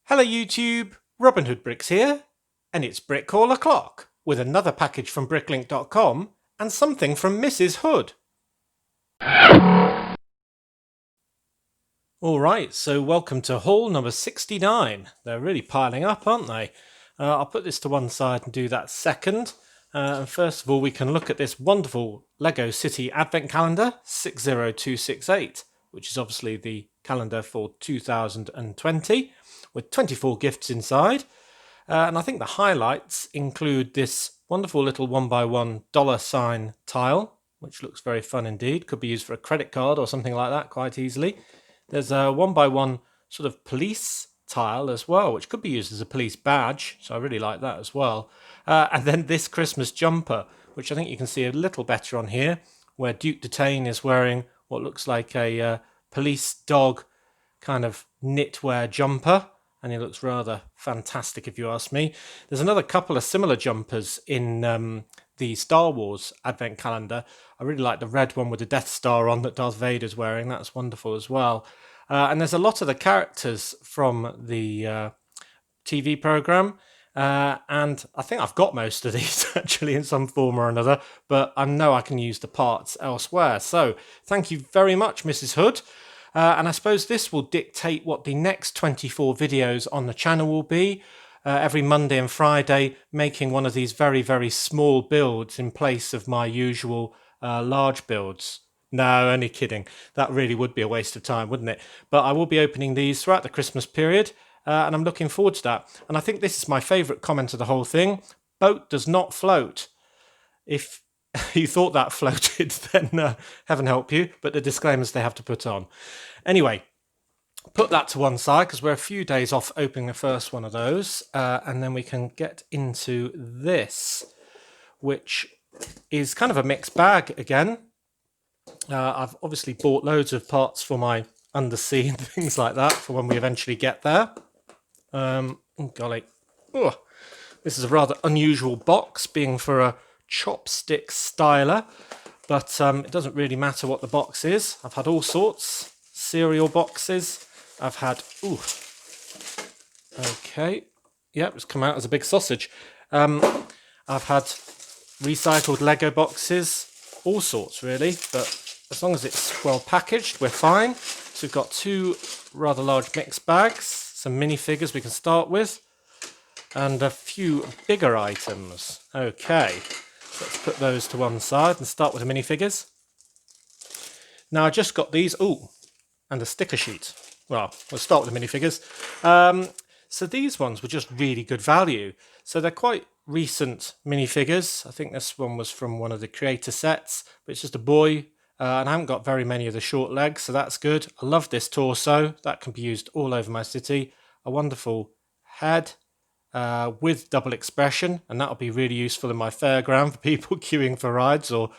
Hello YouTube, Robin Hood Bricks here, and it's Brick Call O'Clock with another package from Bricklink.com and something from Mrs. Hood. Alright, so welcome to haul number 69. They're really piling up, aren't they? I'll put this to one side and do that second. And first of all, we can look at this wonderful Lego City Advent Calendar 60268, which is obviously the calendar for 2020, with 24 gifts inside. And I think the highlights include this wonderful little 1x1 $sign tile, which looks very fun indeed. Could be used for a credit card or something like that quite easily. There's a 1x1 sort of police tile as well, which could be used as a police badge, so I really like that as well. And then this Christmas jumper, which I think you can see a little better on here, where Duke Detain is wearing what looks like a police dog kind of knitwear jumper, and it looks rather fantastic if you ask me. There's another couple of similar jumpers in the Star Wars Advent Calendar. I really like the red one with the Death Star on that Darth Vader's wearing. That's wonderful as well. And there's a lot of the characters from the TV program. And I think I've got most of these actually in some form or another, but I know I can use the parts elsewhere. So thank you very much, Mrs. Hood. And I suppose this will dictate what the next 24 videos on the channel will be. Every Monday and Friday, making one of these very, very small builds in place of my usual large builds. No, only kidding. That really would be a waste of time, wouldn't it? But I will be opening these throughout the Christmas period, and I'm looking forward to that. And I think this is my favourite comment of the whole thing. Boat does not float. If you thought that floated, then heaven help you, but the disclaimers they have to put on. Anyway, put that to one side because we're a few days off opening the first one of those, and then we can get into this, which is kind of a mixed bag again. I've obviously bought loads of parts for my undersea and things like that for when we eventually get there. Oh golly. Ugh. This is a rather unusual box, being for a chopstick styler, but it doesn't really matter what the box is. I've had all sorts. Cereal boxes. I've had... Ooh. Okay. Yep, it's come out as a big sausage. I've had recycled Lego boxes. All sorts, really, but as long as it's well packaged, we're fine. So we've got two rather large mixed bags, some minifigures we can start with, and a few bigger items. Okay, so let's put those to one side and start with the minifigures. Now I just got these, and a sticker sheet. Well, we'll start with the minifigures. So these ones were just really good value. So they're quite recent minifigures. I think this one was from one of the creator sets, but it's just a boy, and I haven't got very many of the short legs, so that's good. I love this torso. That can be used all over my city. A wonderful head with double expression, and that'll be really useful in my fairground for people queuing for rides or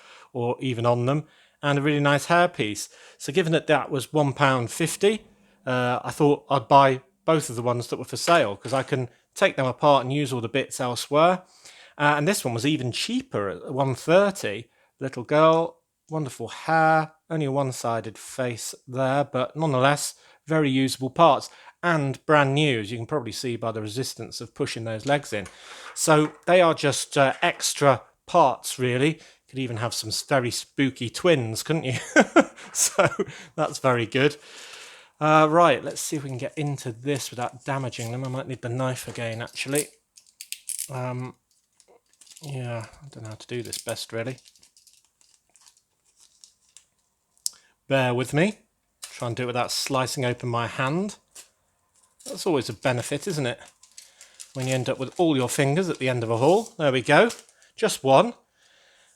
even on them. And a really nice hairpiece. So given that that was £1.50, I thought I'd buy both of the ones that were for sale because I can take them apart and use all the bits elsewhere. And this one was even cheaper at £1.30. Little girl, wonderful hair, only a one-sided face there, but nonetheless, very usable parts and brand new, as you can probably see by the resistance of pushing those legs in. So they are just extra parts, really. Could even have some very spooky twins, couldn't you? So that's very good. Right, let's see if we can get into this without damaging them. I might need the knife again, actually. Yeah, I don't know how to do this best, really. Bear with me. Try and do it without slicing open my hand. That's always a benefit, isn't it? When you end up with all your fingers at the end of a haul. There we go. Just one.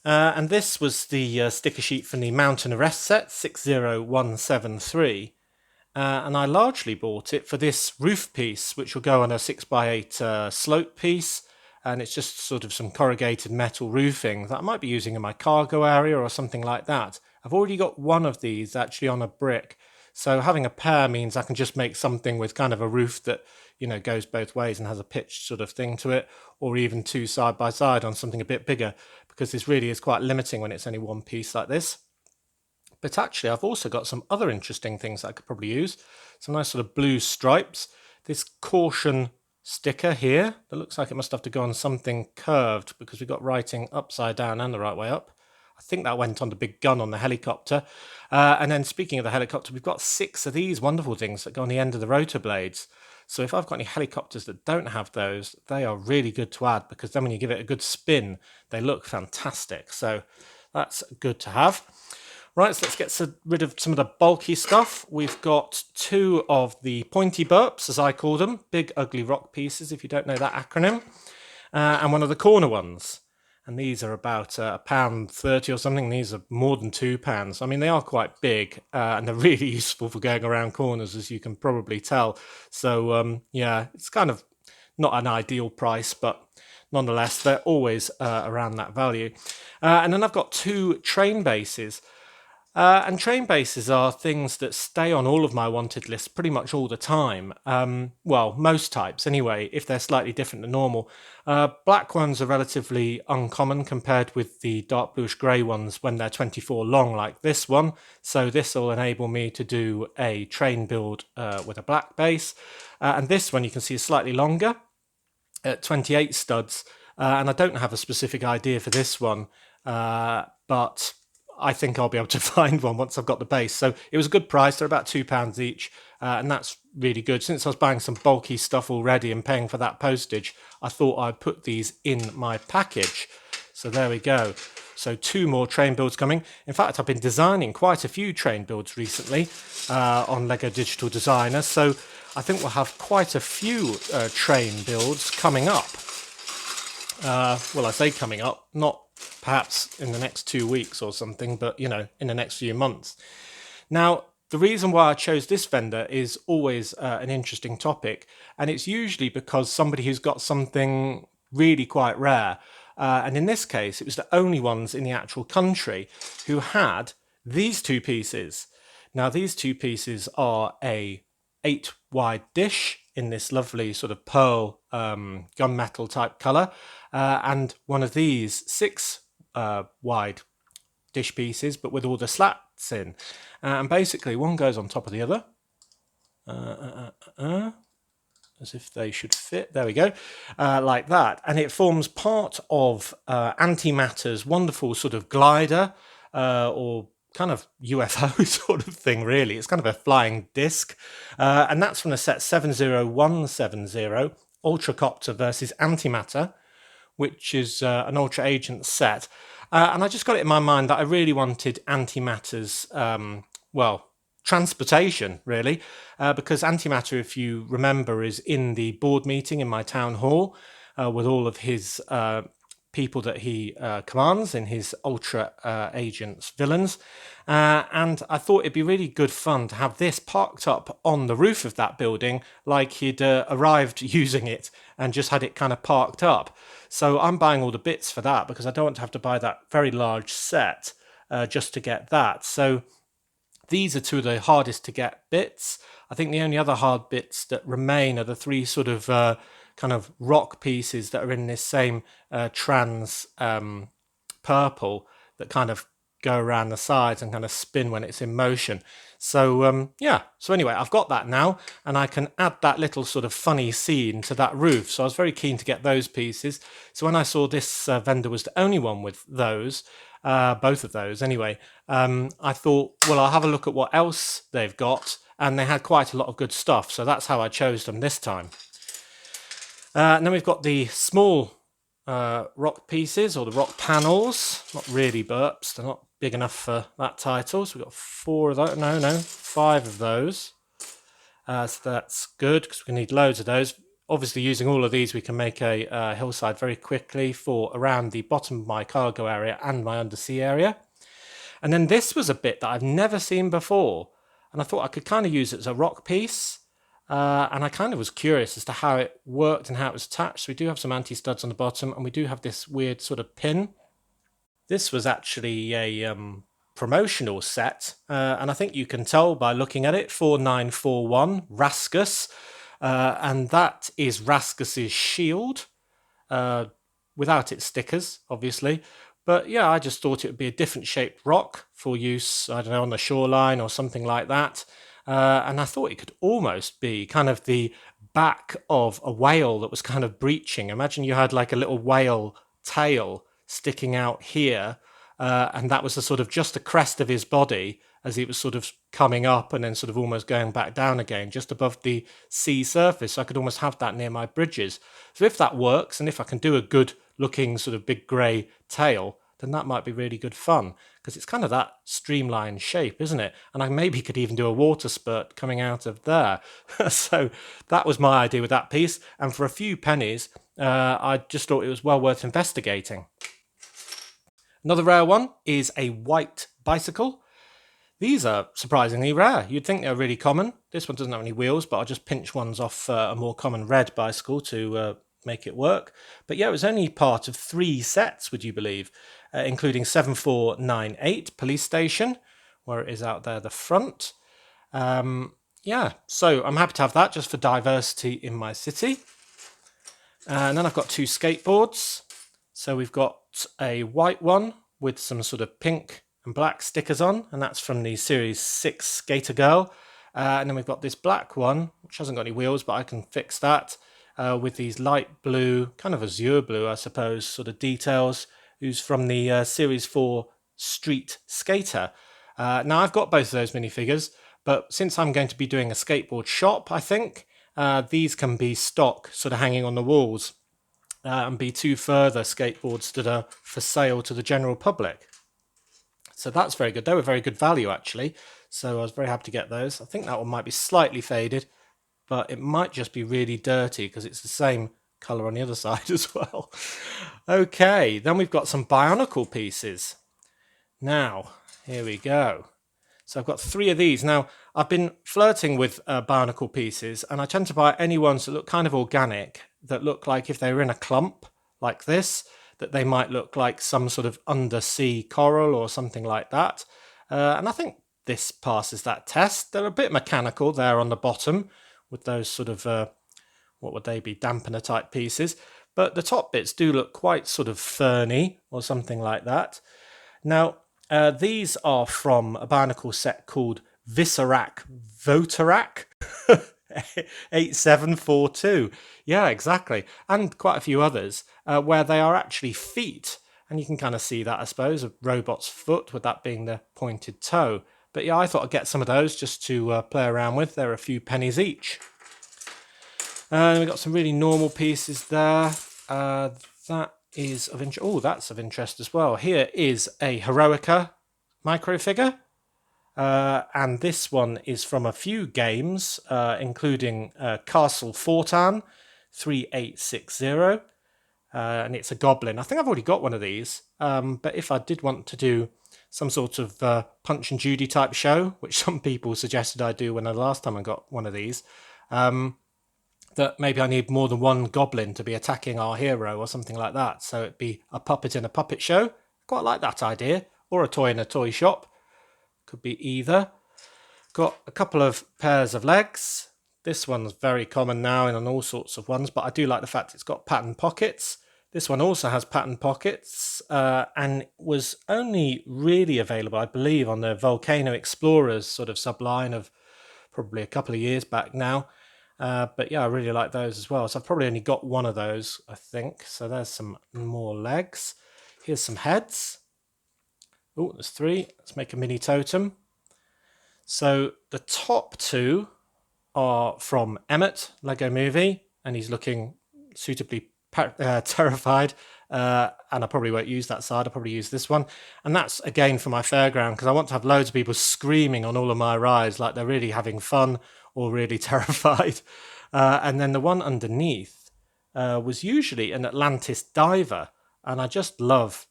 And this was the sticker sheet from the Mountain Arrest set, 60173. And I largely bought it for this roof piece, which will go on a 6x8 slope piece. And it's just sort of some corrugated metal roofing that I might be using in my cargo area or something like that. I've already got one of these actually on a brick. So having a pair means I can just make something with kind of a roof that, you know, goes both ways and has a pitched sort of thing to it, or even two side by side on something a bit bigger, because this really is quite limiting when it's only one piece like this. But actually, I've also got some other interesting things that I could probably use. Some nice sort of blue stripes. this caution sticker here that looks like it must have to go on something curved because we've got writing upside down and the right way up. I think that went on the big gun on the helicopter. And then speaking of the helicopter, we've got 6 of these wonderful things that go on the end of the rotor blades. So if I've got any helicopters that don't have those, they are really good to add, because then when you give it a good spin, they look fantastic. So that's good to have. Right, so let's get rid of some of the bulky stuff. We've got 2 of the pointy burps, as I call them, big ugly rock pieces, if you don't know that acronym, and 1 of the corner ones. And these are about £1.30 or something. These are more than £2. I mean, they are quite big, and they're really useful for going around corners, as you can probably tell. So, yeah, it's kind of not an ideal price, but nonetheless, they're always around that value. And then I've got 2 train bases. And train bases are things that stay on all of my wanted lists pretty much all the time. Well, most types anyway, if they're slightly different than normal. Black ones are relatively uncommon compared with the dark bluish grey ones when they're 24 long like this one. So this will enable me to do a train build with a black base. And this one you can see is slightly longer at 28 studs. And I don't have a specific idea for this one, but I think I'll be able to find one once I've got the base. So it was a good price. They're about £2 each, and that's really good. Since I was buying some bulky stuff already and paying for that postage, I thought I'd put these in my package. So there we go. So 2 more train builds coming. In fact, I've been designing quite a few train builds recently on Lego Digital Designer. So I think we'll have quite a few train builds coming up. Well, I say coming up, not perhaps in the next 2 weeks or something, but, you know, in the next few months. Now, the reason why I chose this vendor is always an interesting topic, and it's usually because somebody who's got something really quite rare, and in this case, it was the only ones in the actual country who had these 2 pieces. Now, these 2 pieces are a 8 wide dish in this lovely sort of pearl gunmetal type colour, and one of these 6 wide dish pieces, but with all the slats in. And basically one goes on top of the other, as if they should fit. There we go, like that. And it forms part of Antimatter's wonderful sort of glider, or kind of UFO sort of thing, really. It's kind of a flying disc. And that's from the set 70170, Ultracopter versus Antimatter, which is an Ultra Agent set. And I just got it in my mind that I really wanted Antimatter's, well, transportation, really, because Antimatter, if you remember, is in the board meeting in my town hall with all of his people that he commands in his Ultra Agents villains. And I thought it'd be really good fun to have this parked up on the roof of that building like he'd arrived using it and just had it kind of parked up. So I'm buying all the bits for that because I don't want to have to buy that very large set just to get that. So these are 2 of the hardest to get bits. I think the only other hard bits that remain are the 3 sort of kind of rock pieces that are in this same trans purple that kind of go around the sides and kind of spin when it's in motion. So yeah, so anyway, I've got that now, and I can add that little sort of funny scene to that roof. So I was very keen to get those pieces. So when I saw this vendor was the only one with those, both of those anyway, I thought, well, I'll have a look at what else they've got, and they had quite a lot of good stuff. So that's how I chose them this time. And then we've got the small rock pieces, or the rock panels. Not really burps, they're not big enough for that title. So we've got 4 of those, no, 5 of those. So that's good, because we need loads of those. Obviously, using all of these, we can make a hillside very quickly for around the bottom of my cargo area and my undersea area. And then this was a bit that I've never seen before, and I thought I could kind of use it as a rock piece. And I kind of was curious as to how it worked and how it was attached. So we do have some anti-studs on the bottom, and we do have this weird sort of pin. This was actually a promotional set, and I think you can tell by looking at it, 4941 Rascus, and that is Rascus's shield, without its stickers, obviously. But yeah, I just thought it would be a different shaped rock for use, I don't know, on the shoreline or something like that. And I thought it could almost be kind of the back of a whale that was kind of breaching. Imagine you had like a little whale tail sticking out here, and that was the sort of just the crest of his body as he was sort of coming up and then sort of almost going back down again, just above the sea surface. So I could almost have that near my bridges. So if that works, and if I can do a good looking sort of big grey tail, then that might be really good fun, because it's kind of that streamlined shape, isn't it? And I maybe could even do a water spurt coming out of there. So that was my idea with that piece. And for a few pennies, I just thought it was well worth investigating. Another rare one is a white bicycle. These are surprisingly rare. You'd think they're really common. This one doesn't have any wheels, but I'll just pinch ones off a more common red bicycle to make it work. But yeah, it was only part of 3 sets, would you believe, including 7498 Police Station, where it is out there the front. Yeah, so I'm happy to have that just for diversity in my city. And then I've got 2 skateboards. So we've got a white one with some sort of pink and black stickers on, and that's from the Series 6 Skater Girl. And then we've got this black one, which hasn't got any wheels, but I can fix that, with these light blue, kind of azure blue, I suppose, sort of details, who's from the Series 4 Street Skater. Now, I've got both of those minifigures, but since I'm going to be doing a skateboard shop, I think, these can be stock, sort of hanging on the walls, and be 2 further skateboards that are for sale to the general public. So that's very good. They were very good value, actually. So I was very happy to get those. I think that one might be slightly faded, but it might just be really dirty because it's the same colour on the other side as well. Okay, then we've got some Bionicle pieces. Now, here we go. So I've got 3 of these. Now, I've been flirting with Barnacle pieces, and I tend to buy any ones that look kind of organic, that look like if they were in a clump like this, that they might look like some sort of undersea coral or something like that. And I think this passes that test. They're a bit mechanical there on the bottom with those sort of, what would they be, dampener type pieces. But the top bits do look quite sort of ferny or something like that. Now, these are from a Barnacle set called Viscerac Voterac 8742. Yeah, exactly. And quite a few others where they are actually feet. And you can kind of see that, I suppose, a robot's foot, with that being the pointed toe. But yeah, I thought I'd get some of those just to play around with. They're a few pennies each. And we've got some really normal pieces there. That is of interest. Oh, that's of interest as well. Here is a Heroica micro figure. And this one is from a few games, including Castle Fortan 3860. And it's a goblin. I think I've already got one of these. But if I did want to do some sort of Punch and Judy type show, which some people suggested I do when the last time I got one of these, that maybe I need more than one goblin to be attacking our hero or something like that. So it'd be a puppet in a puppet show. Quite like that idea. Or a toy in a toy shop. Could be either. Got a couple of pairs of legs. This one's very common now in on all sorts of ones, but I do like the fact it's got pattern pockets. This one also has pattern pockets, and was only really available, I believe, on the Volcano Explorers sort of subline of probably a couple of years back now. But yeah, I really like those as well. So I've probably only got one of those, I think. So there's some more legs. Here's some heads. Oh, there's 3. Let's make a mini totem. So the top 2 are from Emmett, Lego Movie, and he's looking suitably terrified. And I probably won't use that side. I'll probably use this one. And that's, again, for my fairground, because I want to have loads of people screaming on all of my rides like they're really having fun or really terrified. And then the one underneath was usually an Atlantis diver. And I just love,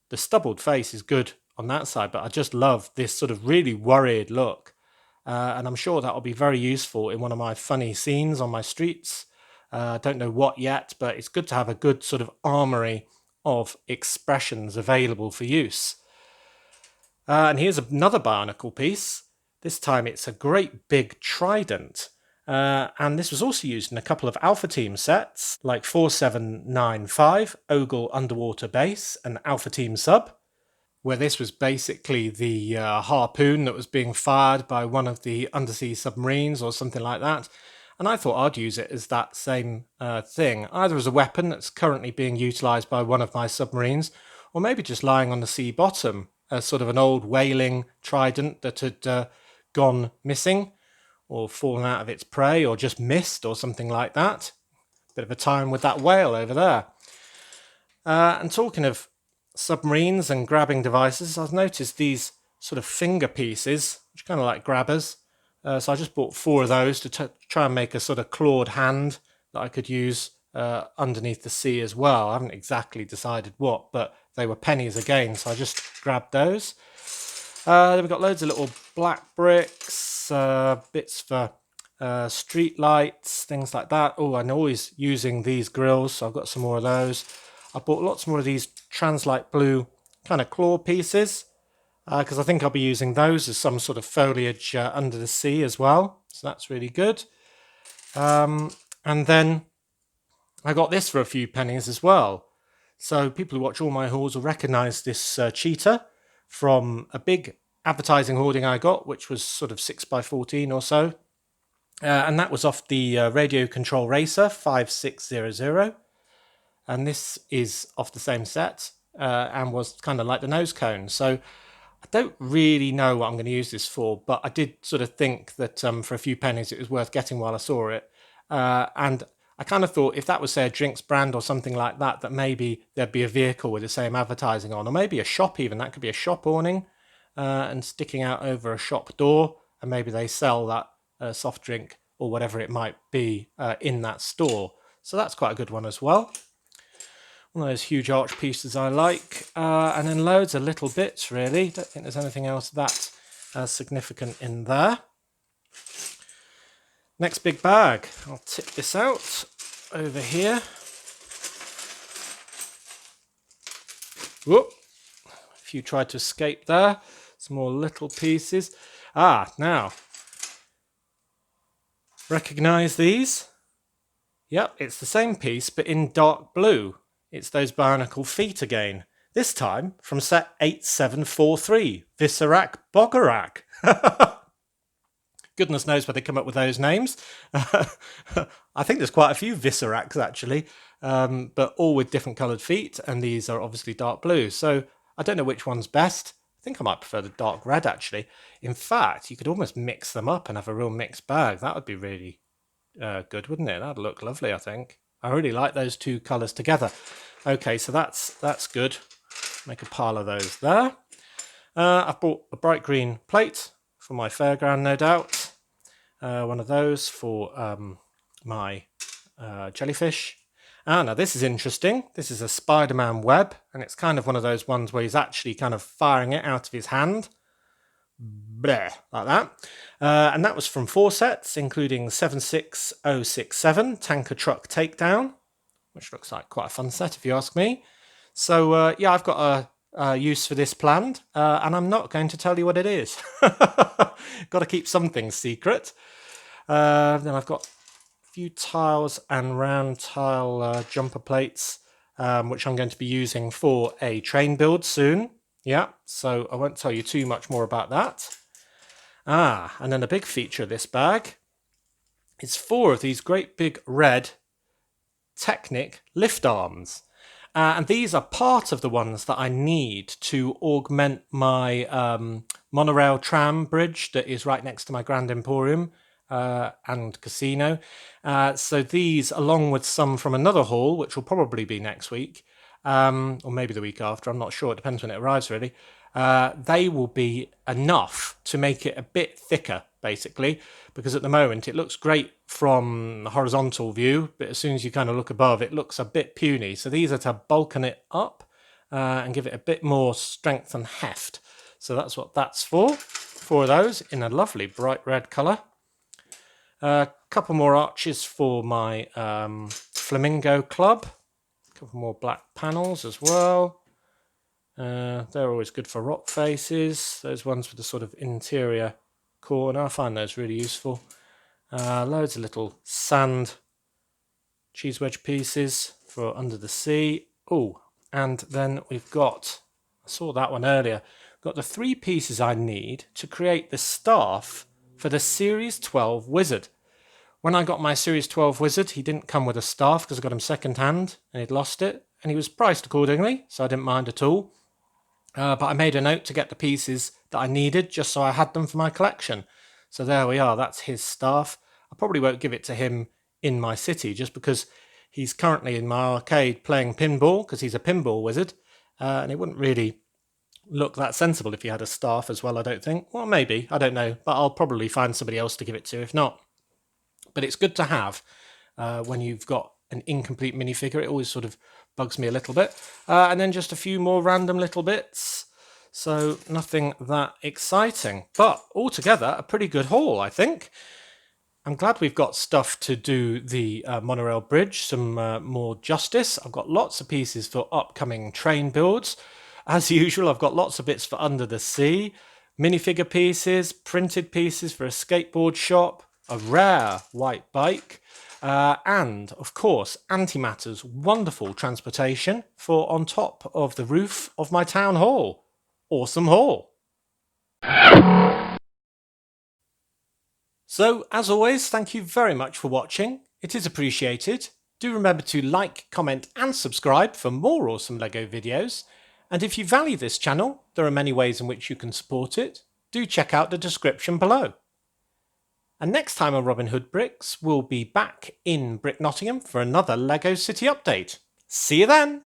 the stubbled face is good on that side, but I just love this sort of really worried look. And I'm sure that will be very useful in one of my funny scenes on my streets. I don't know what yet, but it's good to have a good sort of armoury of expressions available for use. And here's another Barnacle piece. This time it's a great big trident. And this was also used in a couple of Alpha Team sets, like 4795, Ogle Underwater Base, and Alpha Team Sub, where this was basically the harpoon that was being fired by one of the undersea submarines or something like that. and I thought I'd use it as that same thing, either as a weapon that's currently being utilised by one of my submarines, or maybe just lying on the sea bottom as sort of an old whaling trident that had gone missing or fallen out of its prey or just missed or something like that. Bit of a time with that whale over there. And talking of submarines and grabbing devices, I've noticed these sort of finger pieces, which are kind of like grabbers. So I just bought 4 of those to try and make a sort of clawed hand that I could use underneath the sea as well. I haven't exactly decided what, but they were pennies again, so I just grabbed those. Then we've got loads of little black bricks, bits for street lights, things like that. Oh, I'm always using these grills, so I've got some more of those. I bought lots more of these translite blue kind of claw pieces, because I think I'll be using those as some sort of foliage under the sea as well. So that's really good. And then I got this for a few pennies as well. So people who watch all my hauls will recognise this Cheetah from a big advertising hoarding I got, which was sort of 6x14 or so. And that was off the Radio Control Racer 5600. And this is off the same set and was kind of like the nose cone. So I don't really know what I'm going to use this for, but I did sort of think that for a few pennies it was worth getting while I saw it. And I kind of thought if that was, say, a drinks brand or something like that, that maybe there'd be a vehicle with the same advertising on, or maybe a shop even. That could be a shop awning and sticking out over a shop door, and maybe they sell that soft drink or whatever it might be in that store. So that's quite a good one as well. One of those huge arch pieces I like, and then loads of little bits really. Don't think there's anything else that significant in there. Next big bag, I'll tip this out over here. Whoop! A few tried to escape there. Some more little pieces. Now, recognise these? Yep, it's the same piece but in dark blue. It's those Barnacle Feet again. This time from set 8743, Viscerac Bogarak. Goodness knows where they come up with those names. I think there's quite a few Visceracs actually, but all with different coloured feet, and these are obviously dark blue. So I don't know which one's best. I think I might prefer the dark red actually. In fact, you could almost mix them up and have a real mixed bag. That would be really good, wouldn't it? That'd look lovely, I think. I really like those two colours together. Okay, so that's good. Make a pile of those there. I've bought a bright green plate for my fairground, no doubt. One of those for my jellyfish. Now this is interesting. This is a Spider-Man web, and it's kind of one of those ones where he's actually kind of firing it out of his hand. Bleh, like that. And that was from 4 sets, including 76067, Tanker Truck Takedown, which looks like quite a fun set if you ask me. So yeah, I've got a use for this planned, and I'm not going to tell you what it is. Got to keep some things secret. Then I've got a few tiles and round tile jumper plates, which I'm going to be using for a train build soon. Yeah, so I won't tell you too much more about that. And then a big feature of this bag is 4 of these great big red Technic lift arms. And these are part of the ones that I need to augment my monorail tram bridge that is right next to my Grand Emporium and casino. So these, along with some from another haul, which will probably be next week, or maybe the week after, I'm not sure, it depends when it arrives really, they will be enough to make it a bit thicker, basically, because at the moment it looks great from the horizontal view, but as soon as you kind of look above, it looks a bit puny. So these are to bulken it up and give it a bit more strength and heft. So that's what that's for. 4 of those in a lovely bright red colour. A couple more arches for my Flamingo Club. A couple more black panels as well. They're always good for rock faces. Those ones with the sort of interior corner, I find those really useful. Loads of little sand cheese wedge pieces for under the sea. Oh, and then we've got, I saw that one earlier, got the 3 pieces I need to create the staff for the Series 12 Wizard, When I got my Series 12 Wizard, he didn't come with a staff because I got him second hand and he'd lost it, and he was priced accordingly, so I didn't mind at all. But I made a note to get the pieces that I needed just so I had them for my collection. So there we are, that's his staff. I probably won't give it to him in my city just because he's currently in my arcade playing pinball because he's a pinball wizard, and it wouldn't really look that sensible if he had a staff as well, I don't think. Well, maybe, I don't know, but I'll probably find somebody else to give it to if not. But it's good to have when you've got an incomplete minifigure. It always sort of bugs me a little bit. And then just a few more random little bits. So nothing that exciting. But altogether, a pretty good haul, I think. I'm glad we've got stuff to do the monorail bridge, some more justice. I've got lots of pieces for upcoming train builds. As usual, I've got lots of bits for under the sea, minifigure pieces, printed pieces for a skateboard shop, a rare white bike, and, of course, Antimatter's wonderful transportation for on top of the roof of my town hall. Awesome haul! So, as always, thank you very much for watching. It is appreciated. Do remember to like, comment and subscribe for more awesome LEGO videos. And if you value this channel, there are many ways in which you can support it. Do check out the description below. And next time on Robin Hood Bricks, we'll be back in Nottingham for another LEGO City update. See you then!